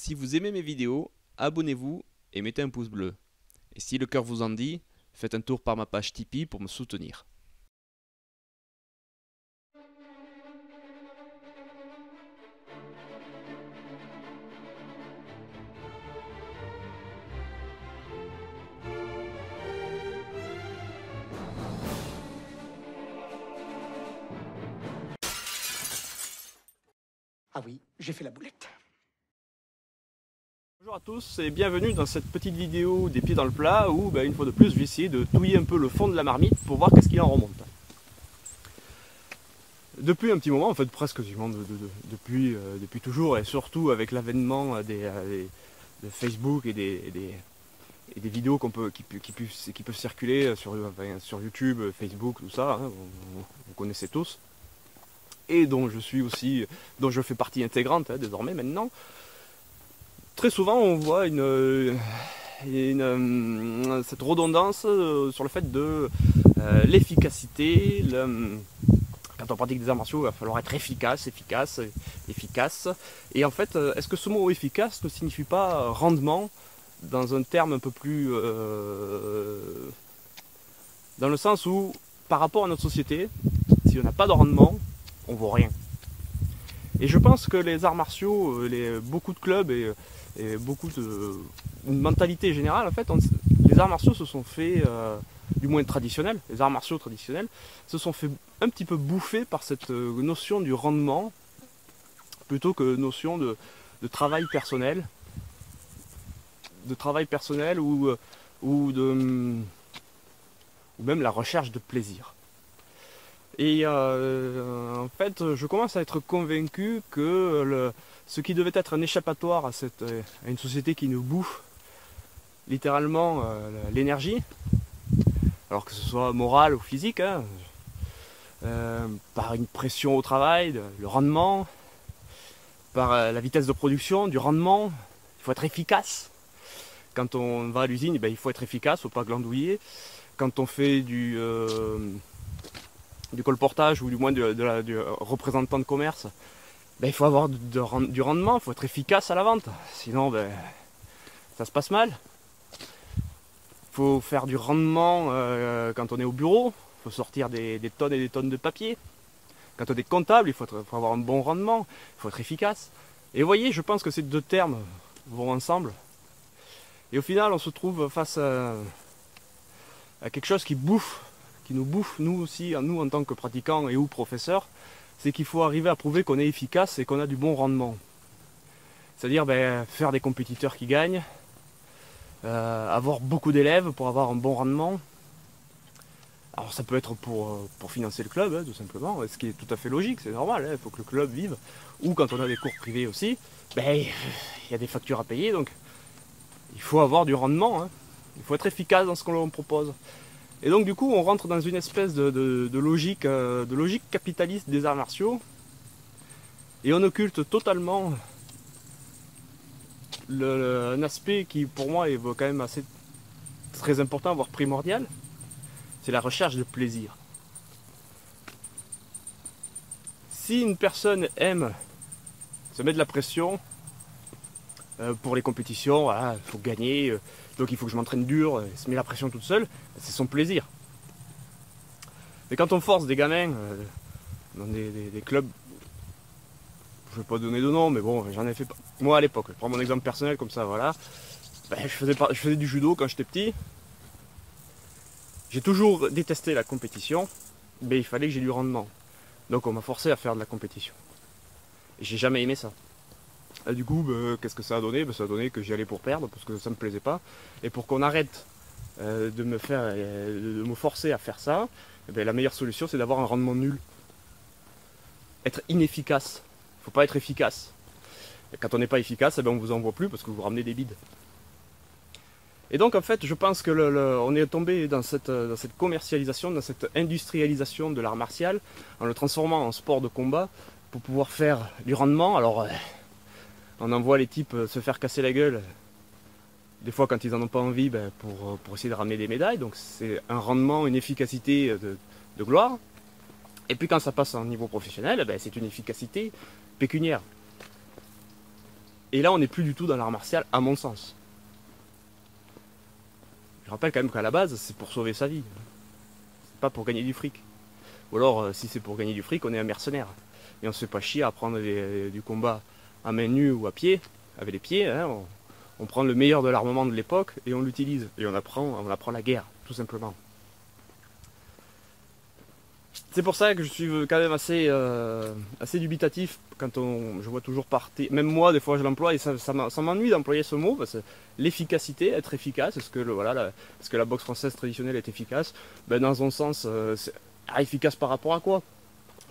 Si vous aimez mes vidéos, abonnez-vous et mettez un pouce bleu. Et si le cœur vous en dit, faites un tour par ma page Tipeee pour me soutenir. Ah oui, j'ai fait la boulette. Bonjour à tous et bienvenue dans cette petite vidéo des pieds dans le plat où, une fois de plus, je vais essayer de touiller un peu le fond de la marmite pour voir qu'est-ce qu'il en remonte. Depuis un petit moment, en fait presque depuis toujours, et surtout avec l'avènement de Facebook et des vidéos qui peuvent circuler sur YouTube, Facebook, tout ça, hein, vous connaissez tous, et dont je fais partie intégrante désormais maintenant. Très souvent on voit cette redondance sur le fait de l'efficacité. Quand on pratique des arts martiaux, il va falloir être efficace. Et en fait, est-ce que ce mot efficace ne signifie pas rendement dans un terme un peu plus... dans le sens où, par rapport à notre société, si on n'a pas de rendement, on ne vaut rien. Et je pense que les arts martiaux, beaucoup de clubs et une mentalité générale, en fait, les arts martiaux se sont fait, du moins traditionnels, les arts martiaux traditionnels, se sont fait un petit peu bouffer par cette notion du rendement, plutôt que notion de travail personnel, ou même la recherche de plaisir. Et en fait, je commence à être convaincu que ce qui devait être un échappatoire à une société qui nous bouffe littéralement l'énergie, alors que ce soit morale ou physique, hein, par une pression au travail, le rendement, par la vitesse de production, du rendement, il faut être efficace. Quand on va à l'usine, il faut être efficace, il ne faut pas glandouiller. Quand on fait du colportage ou du moins du représentant de commerce, il faut avoir du rendement, il faut être efficace à la vente, sinon ça se passe mal. Il faut faire du rendement quand on est au bureau, il faut sortir des tonnes et des tonnes de papier. Quand on est comptable, il faut avoir un bon rendement, il faut être efficace. Et vous voyez, je pense que ces deux termes vont ensemble. Et au final, on se trouve face à quelque chose qui nous bouffe, nous aussi, nous en tant que pratiquants et ou professeurs, c'est qu'il faut arriver à prouver qu'on est efficace et qu'on a du bon rendement. C'est-à-dire faire des compétiteurs qui gagnent, avoir beaucoup d'élèves pour avoir un bon rendement. Alors ça peut être pour financer le club, hein, tout simplement, ce qui est tout à fait logique, c'est normal, il faut que le club vive. Ou quand on a des cours privés aussi, il y a des factures à payer, donc il faut avoir du rendement, hein. Il faut être efficace dans ce qu'on propose. Et donc du coup on rentre dans une espèce de logique capitaliste des arts martiaux, et on occulte totalement un aspect qui pour moi est quand même très important, voire primordial, c'est la recherche de plaisir. Si une personne aime se mettre de la pression pour les compétitions, voilà, il faut gagner, donc il faut que je m'entraîne dur, se met la pression toute seule, c'est son plaisir. Mais quand on force des gamins dans des clubs, je ne vais pas donner de nom, mais bon, j'en ai fait pas. Moi à l'époque, je prends mon exemple personnel comme ça, voilà. Je faisais du judo quand j'étais petit. J'ai toujours détesté la compétition, mais il fallait que j'ai du rendement. Donc on m'a forcé à faire de la compétition. Et j'ai jamais aimé ça. Et du coup, qu'est-ce que ça a donné? Ça a donné que j'y allais pour perdre, parce que ça me plaisait pas. Et pour qu'on arrête de me forcer à faire ça, la meilleure solution c'est d'avoir un rendement nul. Être inefficace. Il ne faut pas être efficace. Et quand on n'est pas efficace, on ne vous envoie plus parce que vous ramenez des bides. Et donc en fait, je pense que on est tombé dans cette commercialisation, dans cette industrialisation de l'art martial, en le transformant en sport de combat, pour pouvoir faire du rendement. Alors, on envoie les types se faire casser la gueule, des fois quand ils n'en ont pas envie, pour essayer de ramener des médailles. Donc c'est un rendement, une efficacité de gloire. Et puis quand ça passe en niveau professionnel, c'est une efficacité pécuniaire. Et là, on n'est plus du tout dans l'art martial, à mon sens. Je rappelle quand même qu'à la base, c'est pour sauver sa vie. C'est pas pour gagner du fric. Ou alors, si c'est pour gagner du fric, on est un mercenaire. Et on se fait pas chier à prendre du combat à main nue ou à pied, avec les pieds. Hein, on prend le meilleur de l'armement de l'époque et on l'utilise. Et on apprend la guerre, tout simplement. C'est pour ça que je suis quand même assez dubitatif quand je vois toujours partir. Même moi, des fois, je l'emploie et ça m'ennuie d'employer ce mot parce que l'efficacité, être efficace, est-ce que la boxe française traditionnelle est efficace? Ben, dans un sens, efficace par rapport à quoi?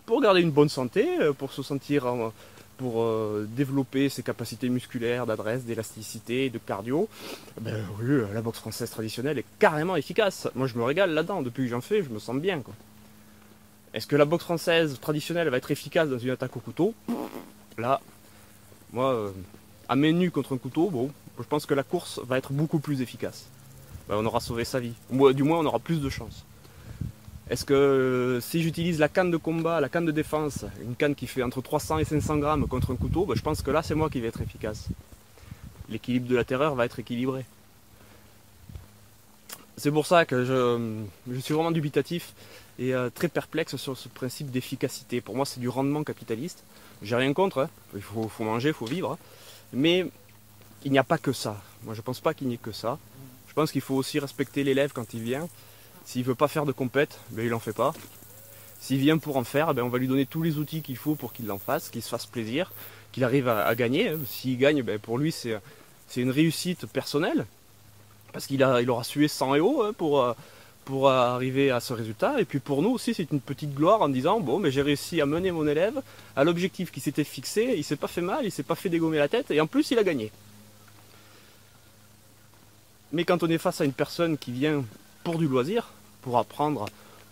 Pour garder une bonne santé, pour se sentir, pour développer ses capacités musculaires, d'adresse, d'élasticité, de cardio. Ben oui, la boxe française traditionnelle est carrément efficace. Moi, je me régale là-dedans. Depuis que j'en fais, je me sens bien, quoi. Est-ce que la boxe française traditionnelle va être efficace dans une attaque au couteau? Là, moi, à main nue contre un couteau, bon, je pense que la course va être beaucoup plus efficace. Ben, on aura sauvé sa vie. Ou du moins, on aura plus de chance. Est-ce que si j'utilise la canne de combat, la canne de défense, une canne qui fait entre 300 et 500 grammes contre un couteau, ben, je pense que là, c'est moi qui vais être efficace. L'équilibre de la terreur va être équilibré. C'est pour ça que je suis vraiment dubitatif et très perplexe sur ce principe d'efficacité. Pour moi, c'est du rendement capitaliste. J'ai rien contre, hein. Il faut manger, il faut vivre. Hein. Mais il n'y a pas que ça. Moi, je pense pas qu'il n'y ait que ça. Je pense qu'il faut aussi respecter l'élève quand il vient. S'il veut pas faire de compète, ben, il en fait pas. S'il vient pour en faire, ben, on va lui donner tous les outils qu'il faut pour qu'il en fasse, qu'il se fasse plaisir, qu'il arrive à gagner. S'il gagne, ben, pour lui, c'est une réussite personnelle. Parce il aura sué sang et eau, hein, pour arriver à ce résultat. Et puis pour nous aussi, c'est une petite gloire en disant bon, mais j'ai réussi à mener mon élève à l'objectif qui s'était fixé. Il s'est pas fait mal, il s'est pas fait dégommer la tête, et en plus, il a gagné. Mais quand on est face à une personne qui vient pour du loisir, pour apprendre,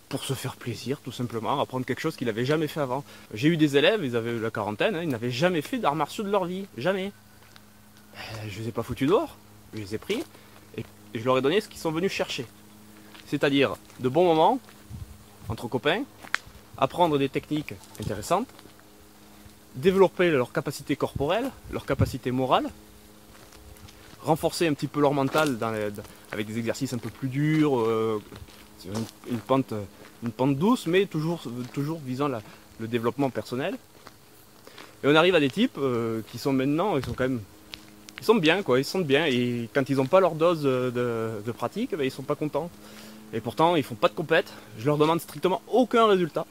pour se faire plaisir, tout simplement, apprendre quelque chose qu'il n'avait jamais fait avant. J'ai eu des élèves, ils avaient la quarantaine, hein, ils n'avaient jamais fait d'arts martiaux de leur vie, jamais. Je les ai pas foutus dehors, je les ai pris, et je leur ai donné ce qu'ils sont venus chercher. C'est-à-dire de bons moments, entre copains, apprendre des techniques intéressantes, développer leur capacité corporelle, leur capacité morale, renforcer un petit peu leur mental avec des exercices un peu plus durs, une pente douce, mais toujours visant le développement personnel. Et on arrive à des types qui sont maintenant, ils sont bien, quoi, ils se sentent bien, et quand ils n'ont pas leur dose de pratique, ben, ils sont pas contents. Et pourtant, ils font pas de compète, je leur demande strictement aucun résultat.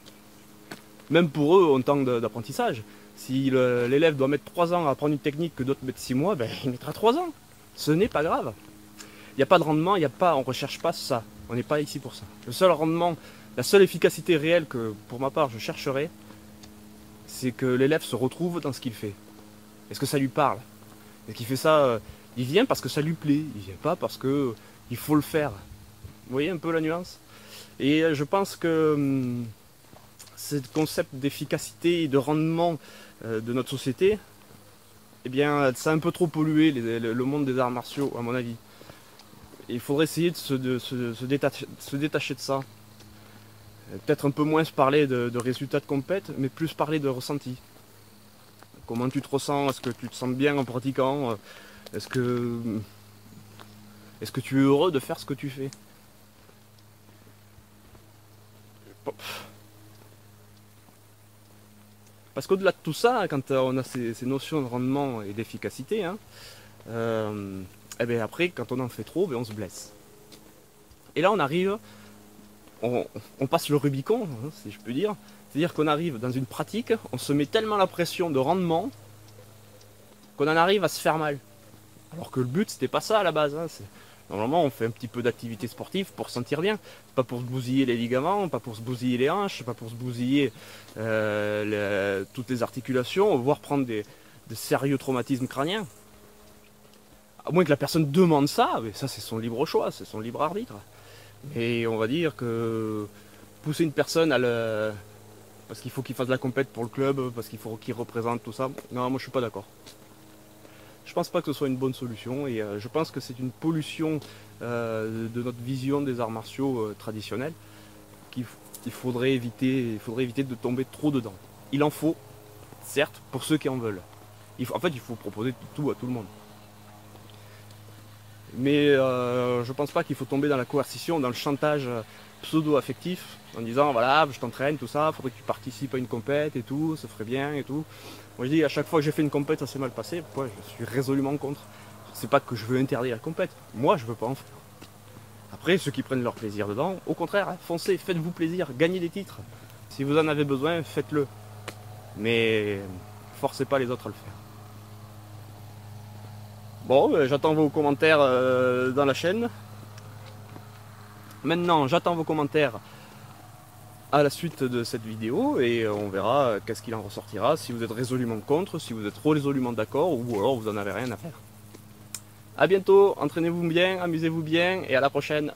Même pour eux, en temps d'apprentissage. Si l'élève doit mettre 3 ans à apprendre une technique que d'autres mettent 6 mois, ben, il mettra 3 ans. Ce n'est pas grave. Il n'y a pas de rendement, on ne recherche pas ça. On n'est pas ici pour ça. Le seul rendement, la seule efficacité réelle que, pour ma part, je chercherais, c'est que l'élève se retrouve dans ce qu'il fait. Est-ce que ça lui parle? Est-ce qu'il fait ça, il vient parce que ça lui plaît, il vient pas parce que il faut le faire. Vous voyez un peu la nuance? Et je pense que ce concept d'efficacité et de rendement de notre société, eh bien, ça a un peu trop pollué le monde des arts martiaux, à mon avis. Il faudrait essayer de se détacher de ça. Peut-être un peu moins se parler de résultats de compète, mais plus parler de ressenti. Comment tu te ressens? Est-ce que tu te sens bien en pratiquant? Est-ce que tu es heureux de faire ce que tu fais? Parce qu'au-delà de tout ça, quand on a ces notions de rendement et d'efficacité, hein, et bien après, quand on en fait trop, ben on se blesse. Et là, on arrive, on passe le Rubicon, hein, si je peux dire. C'est-à-dire qu'on arrive dans une pratique, on se met tellement la pression de rendement qu'on en arrive à se faire mal. Alors que le but, c'était pas ça à la base. Hein. Normalement, on fait un petit peu d'activité sportive pour se sentir bien. Pas pour se bousiller les ligaments, pas pour se bousiller les hanches, pas pour se bousiller toutes les articulations, voire prendre de sérieux traumatismes crâniens. À moins que la personne demande ça, mais ça c'est son libre choix, c'est son libre arbitre. Et on va dire que pousser une personne parce qu'il faut qu'il fasse de la compète pour le club, parce qu'il faut qu'il représente tout ça, non, moi je suis pas d'accord. Je pense pas que ce soit une bonne solution et je pense que c'est une pollution de notre vision des arts martiaux traditionnels qu'il faudrait éviter de tomber trop dedans. Il en faut, certes, pour ceux qui en veulent. En fait, il faut proposer tout à tout le monde. Mais je pense pas qu'il faut tomber dans la coercition, dans le chantage pseudo-affectif, en disant voilà, je t'entraîne, tout ça, faudrait que tu participes à une compète et tout, ça ferait bien et tout. Moi je dis à chaque fois que j'ai fait une compète, ça s'est mal passé, pourquoi je suis résolument contre. C'est pas que je veux interdire la compète, moi je veux pas en faire. Après, ceux qui prennent leur plaisir dedans, au contraire, hein, foncez, faites-vous plaisir, gagnez des titres. Si vous en avez besoin, faites-le. Mais forcez pas les autres à le faire. Bon, j'attends vos commentaires dans la chaîne. Maintenant, j'attends vos commentaires à la suite de cette vidéo et on verra qu'est-ce qu'il en ressortira, si vous êtes résolument contre, si vous êtes résolument d'accord ou alors vous en avez rien à faire. A bientôt, entraînez-vous bien, amusez-vous bien et à la prochaine.